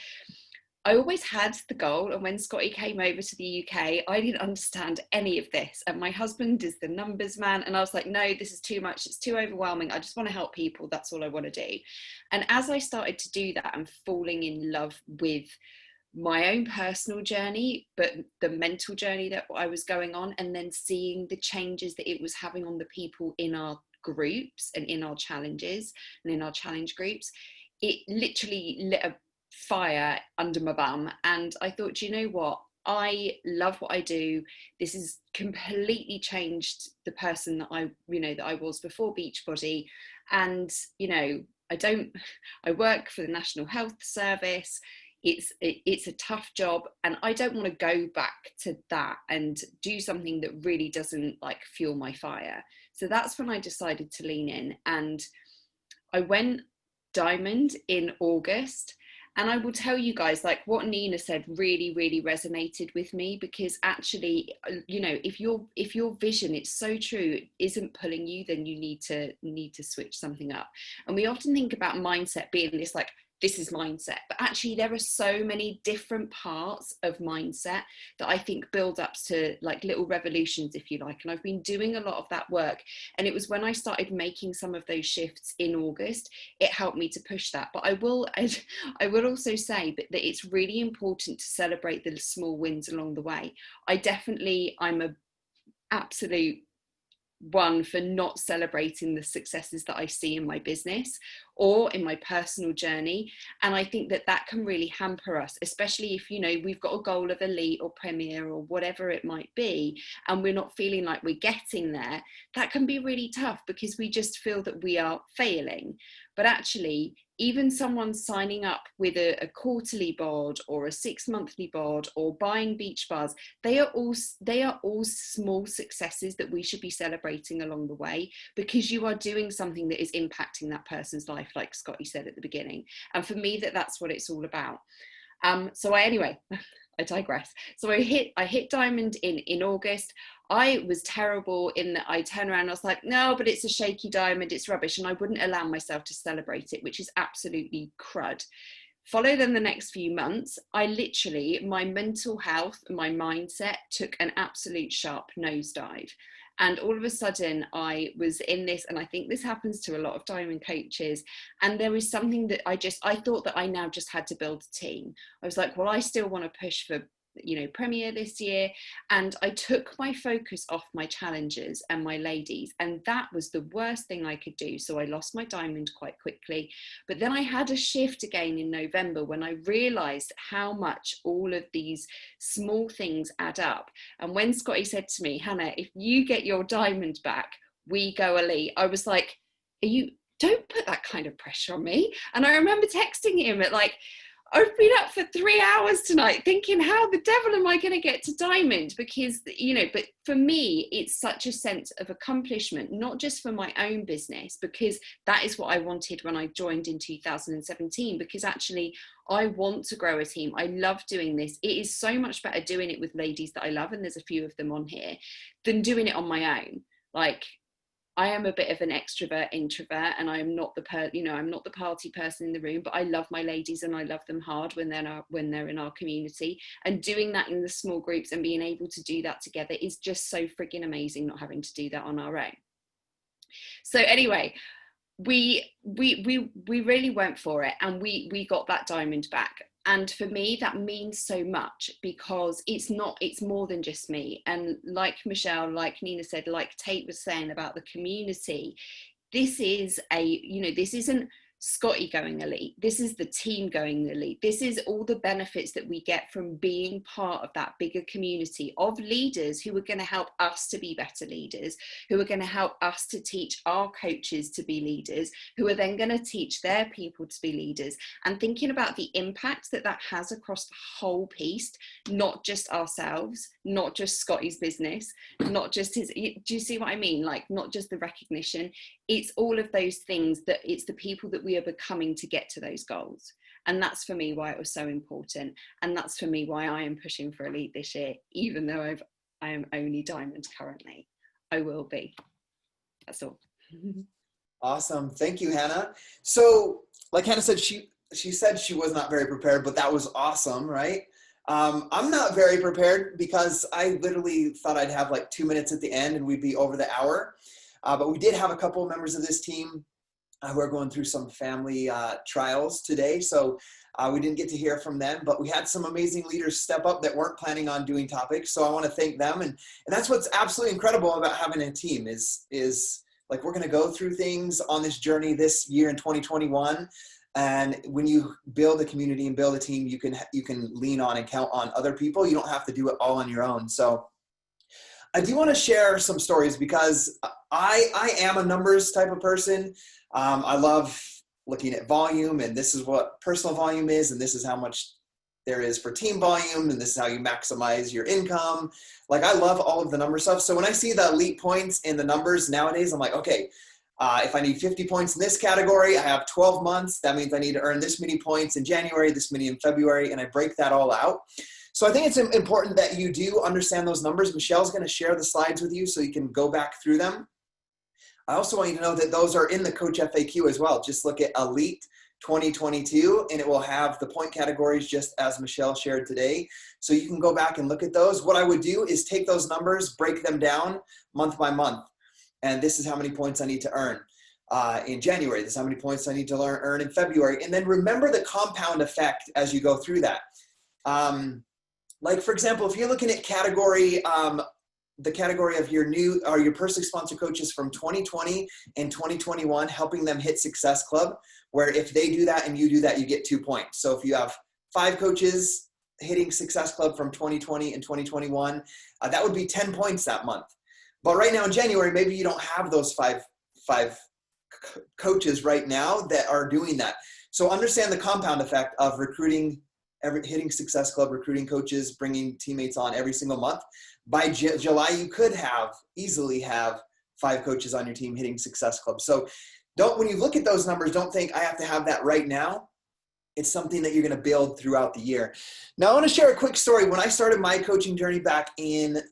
I always had the goal, and when Scotty came over to the UK, I didn't understand any of this. And my husband is the numbers man, and I was like, no, this is too much. It's too overwhelming. I just want to help people. That's all I want to do. And as I started to do that, I'm falling in love with my own personal journey, but the mental journey that I was going on, and then seeing the changes that it was having on the people in our groups and in our challenges and in our challenge groups. It literally lit a fire under my bum, and I thought, you know what, I love what I do. This has completely changed the person that I was before Beachbody. And I work for the National Health Service. It's a tough job, and I don't want to go back to that and do something that really doesn't fuel my fire. So that's when I decided to lean in, and I went diamond in August. And I will tell you guys, what Nina said really, really resonated with me, because actually, if your vision, it's so true, isn't pulling you, then you need to switch something up. And we often think about mindset being this this is mindset. But actually there are so many different parts of mindset that I think build up to like little revolutions, if you like. And I've been doing a lot of that work. And it was when I started making some of those shifts in August, it helped me to push that. But I will also say that it's really important to celebrate the small wins along the way. I'm a absolute one for not celebrating the successes that I see in my business or in my personal journey. And I think that can really hamper us, especially if, you know, we've got a goal of elite or premier or whatever it might be, and we're not feeling like we're getting there. That can be really tough because we just feel that we are failing. But actually, even someone signing up with a quarterly bod or a 6 monthly bod or buying beach bars, they are all small successes that we should be celebrating along the way, because you are doing something that is impacting that person's life, like Scotty said at the beginning. And for me, that's what it's all about. Anyway, I digress. So I hit diamond in August. I was terrible in that I turned around and I was like, no, but it's a shaky diamond, it's rubbish. And I wouldn't allow myself to celebrate it, which is absolutely crud. Follow them the next few months. My mental health and my mindset took an absolute sharp nosedive. And all of a sudden I was in this, and I think this happens to a lot of diamond coaches. And there was something that I thought that I now just had to build a team. I was like, well, I still want to push for, you know, Premier this year. And I took my focus off my challengers and my ladies, and that was the worst thing I could do. So I lost my diamond quite quickly. But then I had a shift again in November when I realized how much all of these small things add up. And when Scotty said to me, Hannah, if you get your diamond back, we go elite, I was like, don't put that kind of pressure on me. And I remember texting him at like, I've been up for 3 hours tonight thinking, how the devil am I going to get to diamond? Because, you know, but for me, it's such a sense of accomplishment, not just for my own business, because that is what I wanted when I joined in 2017, because actually I want to grow a team. I love doing this. It is so much better doing it with ladies that I love, and there's a few of them on here, than doing it on my own. Like, I am a bit of an extrovert introvert, and I'm not I'm not the party person in the room, but I love my ladies and I love them hard when they're in our community. And doing that in the small groups and being able to do that together is just so frigging amazing, not having to do that on our own. So anyway, we really went for it, and we got that diamond back. And for me, that means so much, because it's more than just me. And like Michelle, like Nina said, like Tate was saying about the community, this isn't Scotty going elite. This is the team going elite. This is all the benefits that we get from being part of that bigger community of leaders who are going to help us to be better leaders, who are going to help us to teach our coaches to be leaders, who are then going to teach their people to be leaders, and thinking about the impact that has across the whole piece, not just ourselves, not just Scotty's business, not just his, do you see what I mean? Like, not just the recognition. It's all of those things, that it's the people that we are becoming to get to those goals. And that's for me why it was so important. And that's for me why I am pushing for elite this year, even though I am only diamond currently. I will be. That's all. Awesome. Thank you, Hannah. So like Hannah said, she said she was not very prepared, but that was awesome, right? I'm not very prepared, because I literally thought I'd have like 2 minutes at the end and we'd be over the hour. But we did have a couple of members of this team who are going through some family trials today. So we didn't get to hear from them, but we had some amazing leaders step up that weren't planning on doing topics. So I want to thank them. And that's what's absolutely incredible about having a team is like, we're going to go through things on this journey this year in 2021. And when you build a community and build a team, you can lean on and count on other people. You don't have to do it all on your own. So I do want to share some stories, because I am a numbers type of person. I love looking at volume, and this is what personal volume is, and this is how much there is for team volume, and this is how you maximize your income. Like, I love all of the number stuff. So when I see the elite points in the numbers nowadays, I'm like, okay, if I need 50 points in this category, I have 12 months. That means I need to earn this many points in January, this many in February, and I break that all out. So I think it's important that you do understand those numbers. Michelle's going to share the slides with you so you can go back through them. I also want you to know that those are in the Coach FAQ as well. Just look at elite 2022, and it will have the point categories just as Michelle shared today. So you can go back and look at those. What I would do is take those numbers, break them down month by month. And this is how many points I need to earn in January. This is how many points I need to earn in February. And then remember the compound effect as you go through that. Like for example, if you're looking at category, the category of your personally sponsored coaches from 2020 and 2021, helping them hit Success Club, where if they do that and you do that, you get 2 points. So if you have 5 coaches hitting Success Club from 2020 and 2021, that would be 10 points that month. But right now in January, maybe you don't have those five coaches right now that are doing that. So understand the compound effect of recruiting, hitting Success Club, recruiting coaches, bringing teammates on every single month. By July, you could easily have 5 coaches on your team hitting Success Club. So when you look at those numbers, don't think I have to have that right now. It's something that you're going to build throughout the year. Now, I want to share a quick story. When I started my coaching journey back in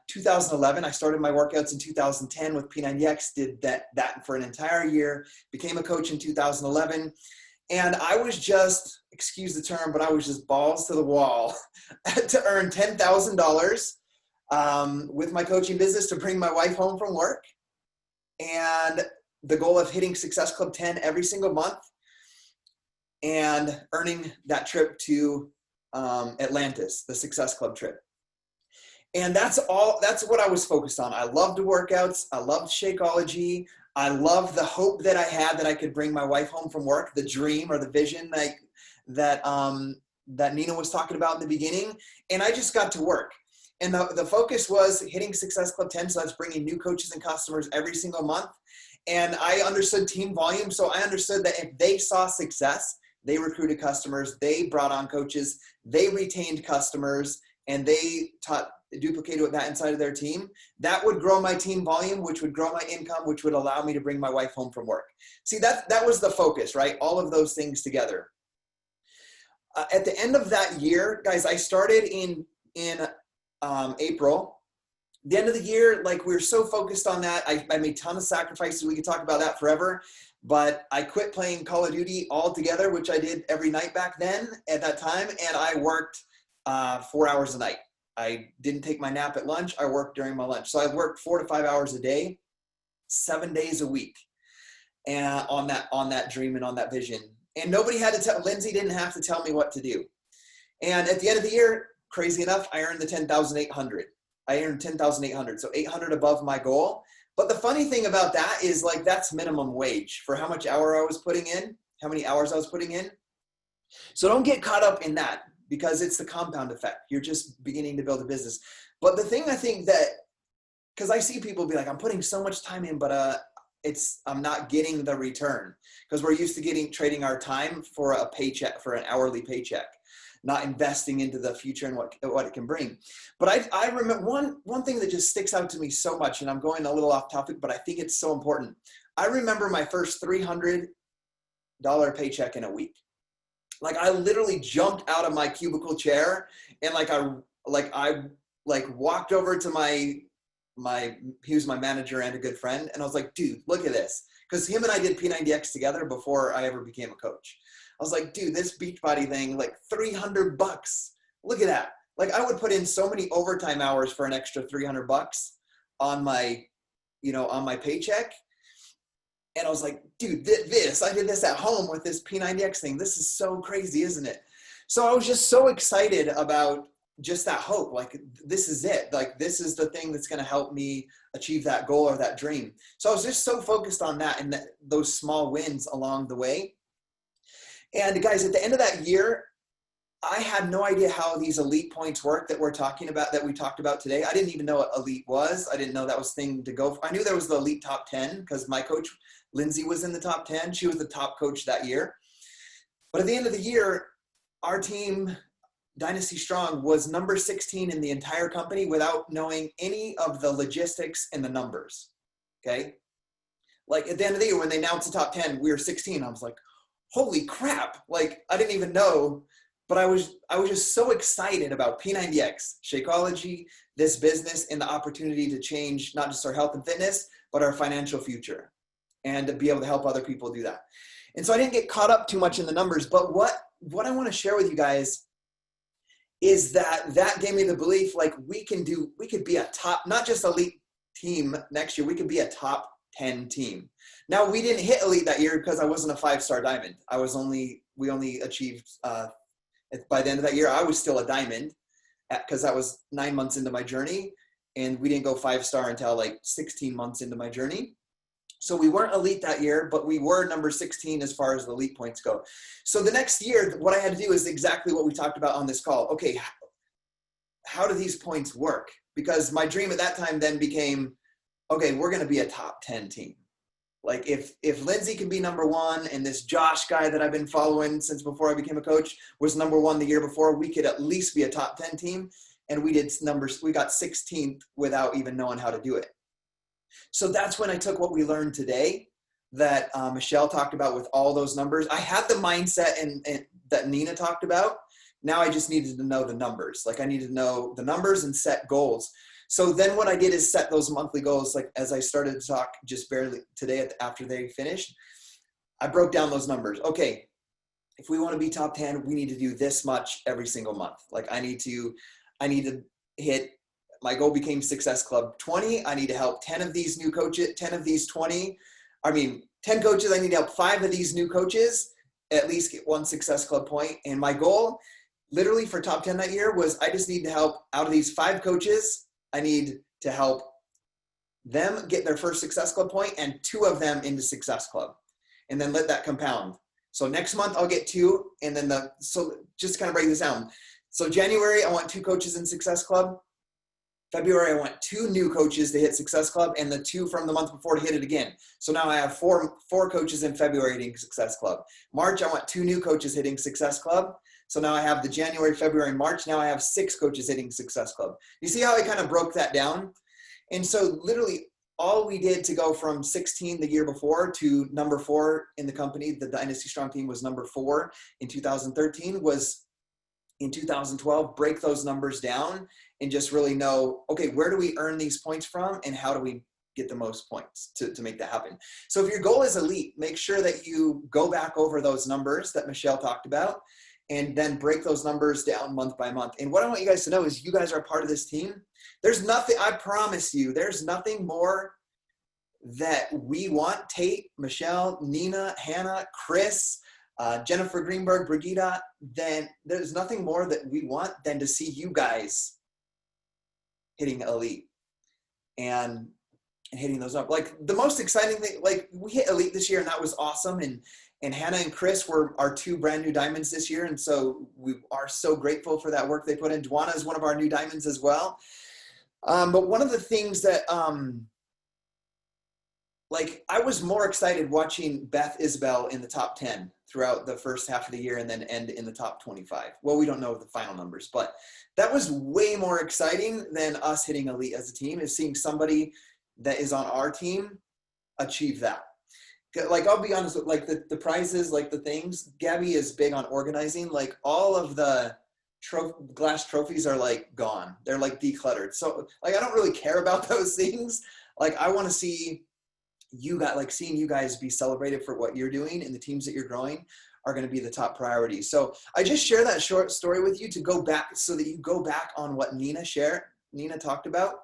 2011, I started my workouts in 2010 with P90X, did that for an entire year, became a coach in 2011. And I was just, excuse the term, but I was just balls to the wall to earn $10,000 with my coaching business to bring my wife home from work. And the goal of hitting Success Club 10 every single month and earning that trip to Atlantis, the Success Club trip. And that's what I was focused on. I loved the workouts. I loved Shakeology. I loved the hope that I had that I could bring my wife home from work, the dream or the vision that Nina was talking about in the beginning. And I just got to work. And the focus was hitting Success Club 10. So that's bringing new coaches and customers every single month. And I understood team volume. So I understood that if they saw success, they recruited customers, they brought on coaches, they retained customers, and they duplicated that inside of their team, that would grow my team volume, which would grow my income, which would allow me to bring my wife home from work. See, that was the focus, right? All of those things together. At the end of that year, guys, I started in April. The end of the year, like we were so focused on that. I made a ton of sacrifices. We could talk about that forever. But I quit playing Call of Duty altogether, which I did every night back then at that time. And I worked 4 hours a night. I didn't take my nap at lunch. I worked during my lunch. So I worked 4 to 5 hours a day, 7 days a week, and on that dream and on that vision. And nobody had to tell, Lindsay didn't have to tell me what to do. And at the end of the year, crazy enough, I earned the 10,800. I earned 10,800, so 800 above my goal. But the funny thing about that is like that's minimum wage for how much hour I was putting in, how many hours I was putting in. So don't get caught up in that because it's the compound effect. You're just beginning to build a business. But the thing I think that, because I see people be like, I'm putting so much time in, but I'm not getting the return because we're used to trading our time for a paycheck, for an hourly paycheck, not investing into the future and what it can bring. But I remember one thing that just sticks out to me so much, and I'm going a little off topic, but I think it's so important. I remember my first $300 paycheck in a week. Like I literally jumped out of my cubicle chair and I walked over to he was my manager and a good friend. And I was like, dude, look at this. Because him and I did P90X together before I ever became a coach. I was like, dude, this Beachbody thing, like $300. Look at that. Like I would put in so many overtime hours for an extra $300 on my paycheck. And I was like, dude, I did this at home with this P90X thing. This is so crazy, isn't it? So I was just so excited about just that hope. Like, this is it. Like, this is the thing that's going to help me achieve that goal or that dream. So I was just so focused on that and those small wins along the way. And guys, at the end of that year, I had no idea how these elite points work that we talked about today. I didn't even know what elite was. I didn't know that was thing to go for. I knew there was the elite top 10 because my coach, Lindsay, was in the top 10. She was the top coach that year. But at the end of the year, our team, Dynasty Strong, was number 16 in the entire company without knowing any of the logistics and the numbers. Okay. Like at the end of the year, when they announced the top 10, we were 16. I was like, holy crap. Like I didn't even know. But I was just so excited about P90X, Shakeology, this business, and the opportunity to change not just our health and fitness, but our financial future and to be able to help other people do that. And so I didn't get caught up too much in the numbers, but what I want to share with you guys is that gave me the belief, like we could be a top, not just elite team next year, we could be a top 10 team. Now we didn't hit elite that year because I wasn't a 5-star diamond. We only achieved, by the end of that year, I was still a diamond because that was 9 months into my journey. And we didn't go 5-star until like 16 months into my journey. So we weren't elite that year, but we were number 16 as far as the elite points go. So the next year, what I had to do is exactly what we talked about on this call. Okay, how do these points work? Because my dream at that time then became, okay, we're going to be a top 10 team. Like if Lindsay can be number 1 and this Josh guy that I've been following since before I became a coach was number 1 the year before, we could at least be a top 10 team. And we got 16th without even knowing how to do it. So that's when I took what we learned today that Michelle talked about with all those numbers. I had the mindset and that Nina talked about. Now I just needed to know the numbers. Like I needed to know the numbers and set goals. So then what I did is set those monthly goals. Like as I started to talk just barely today after they finished, I broke down those numbers. Okay, if we want to be top 10, we need to do this much every single month. Like I need to hit, my goal became Success Club 20. I need to help 10 of these new coaches, 10 of these 20. 10 coaches, I need to help 5 of these new coaches at least get 1 Success Club point. And my goal literally for top 10 that year was I just need to help out of these 5 coaches, I need to help them get their first Success Club point and 2 of them into Success Club. And then let that compound. So next month I'll get 2. And then so just to kind of break this down. So January, I want 2 coaches in Success Club. February, I want 2 new coaches to hit Success Club and the 2 from the month before to hit it again. So now I have 4 coaches in February hitting Success Club. March, I want 2 new coaches hitting Success Club. So now I have the January, February, March. Now I have 6 coaches hitting Success Club. You see how I kind of broke that down? And so literally all we did to go from 16 the year before to number 4 in the company, the Dynasty Strong team was number 4 in 2013, was in 2012, break those numbers down and just really know, okay, where do we earn these points from and how do we get the most points to make that happen? So if your goal is elite, make sure that you go back over those numbers that Michelle talked about and then break those numbers down month by month. And what I want you guys to know is you guys are a part of this team. There's nothing, I promise you, there's nothing more that we want, Tate, Michelle, Nina, Hannah, Chris, Jennifer Greenberg, Brigitte, then there's nothing more that we want than to see you guys hitting elite and hitting those up. Like the most exciting thing, like we hit elite this year and that was awesome. And Hannah and Chris were our 2 brand new diamonds this year. And so we are so grateful for that work they put in. Dwana is one of our new diamonds as well. But one of the things that, like I was more excited watching Beth Isabel in the top 10 throughout the first half of the year and then end in the top 25. Well, we don't know the final numbers, but that was way more exciting than us hitting elite as a team, is seeing somebody that is on our team achieve that. Like, I'll be honest with like the prizes, like the things, Gabby is big on organizing. Like all of the glass trophies are like gone. They're like decluttered. So like, I don't really care about those things. Like I want to see you got like seeing you guys be celebrated for what you're doing and the teams that you're growing are going to be the top priority. So I just share that short story with you to go back so that you go back on what Nina talked about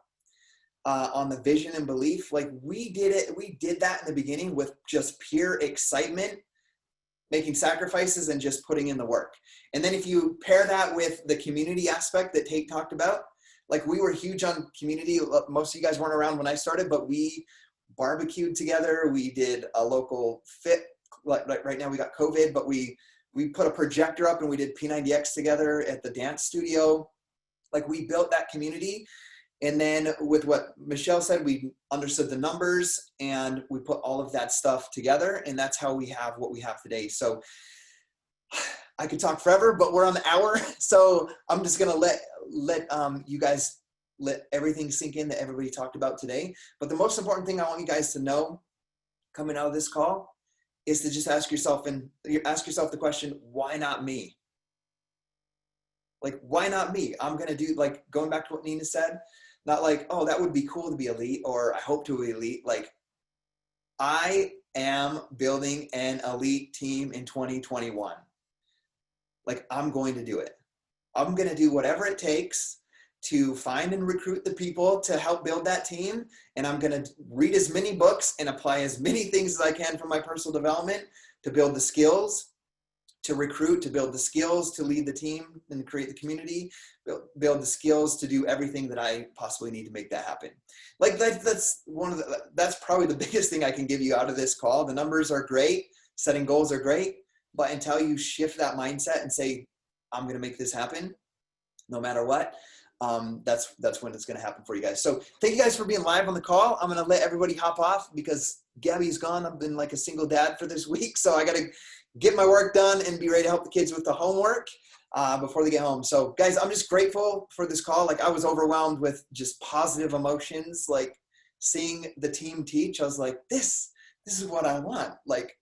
on the vision and belief. Like we did that in the beginning with just pure excitement, making sacrifices and just putting in the work. And then if you pair that with the community aspect that Tate talked about, like we were huge on community. Most of you guys weren't around when I started, but we barbecued together. We did a local fit, like right now we got COVID, but we put a projector up and we did P90X together at the dance studio. Like we built that community. And then with what Michelle said, we understood the numbers and we put all of that stuff together. And that's how we have what we have today. So I could talk forever, but we're on the hour. So I'm just going to let you guys let everything sink in that everybody talked about today. But the most important thing I want you guys to know coming out of this call is to just ask yourself the question, why not me? Like, why not me? I'm going to do, like, going back to what Nina said, not like, oh, that would be cool to be elite or I hope to be elite. Like, I am building an elite team in 2021. Like, I'm going to do it. I'm going to do whatever it takes to find and recruit the people to help build that team. And I'm going to read as many books and apply as many things as I can from my personal development to build the skills, to recruit, to build the skills, to lead the team and create the community, build the skills to do everything that I possibly need to make that happen. Like that's probably the biggest thing I can give you out of this call. The numbers are great. Setting goals are great. But until you shift that mindset and say, I'm going to make this happen no matter what, that's when it's going to happen for you guys. So thank you guys for being live on the call. I'm going to let everybody hop off because Gabby's gone. I've been like a single dad for this week. So I got to get my work done and be ready to help the kids with the homework before they get home. So guys, I'm just grateful for this call. Like, I was overwhelmed with just positive emotions, like seeing the team teach. I was like, this is what I want. Like,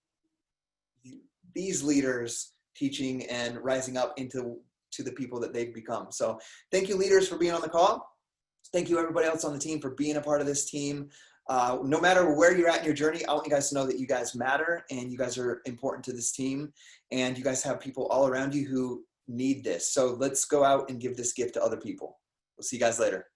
these leaders teaching and rising up into the people that they've become. So thank you, leaders, for being on the call. Thank you, everybody else on the team, for being a part of this team. No matter where you're at in your journey, I want you guys to know that you guys matter and you guys are important to this team, and you guys have people all around you who need this. So let's go out and give this gift to other people. We'll see you guys later.